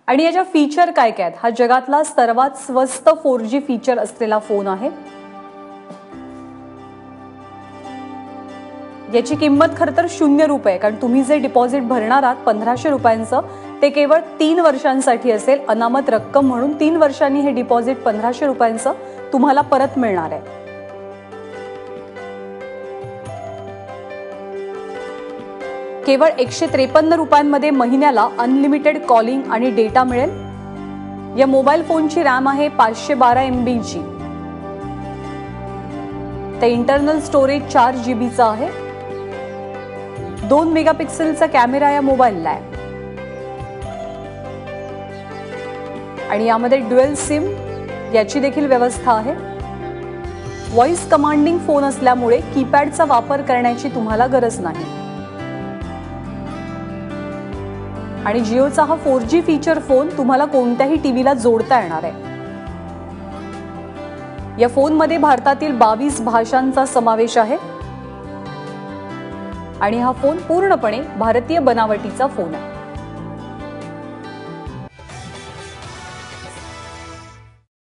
आणि याच्या फीचर काय काय आहेत? हा जगातला सर्वात स्वस्त 4G फीचर असलेला फोन आहे। याची किंमत खरं तर 0 रुपये, कारण तुम्ही जे डिपॉझिट भरणार आहात 1500 रुपयांचं ते केवळ 3 वर्षांसाठी असेल, अनामत रक्कम म्हणून 3 वर्षांनी हे डिपॉझिट 1500 रुपयांचं तुम्हाला परत मिळणार आहे। केवळ 153 रुपयांमध्ये महिन्याला अनलिमिटेड कॉलिंग आणि डेटा मिळेल। या मोबाईल फोनची रॅम आहे 512 MB ची। ते इंटरनल स्टोरेज 4 GB चा आहे। 2 मेगापिक्सेलचा कॅमेरा या मोबाईलला आहे आणि यामध्ये ड्युअल सिम याची देखील व्यवस्था आहे। व्हॉइस कमांडिंग फोन असल्यामुळे कीपॅडचा वापर करण्याची तुम्हाला गरज नाही आणि जिओचा हा 4G फीचर फोन तुम्हाला कोणत्याही टीव्हीला जोडता येणार आहे। या फोनमध्ये भारतातील 22 भाषांचा समावेश आहे आणि हा फोन पूर्णपणे भारतीय बनावटीचा फोन आहे।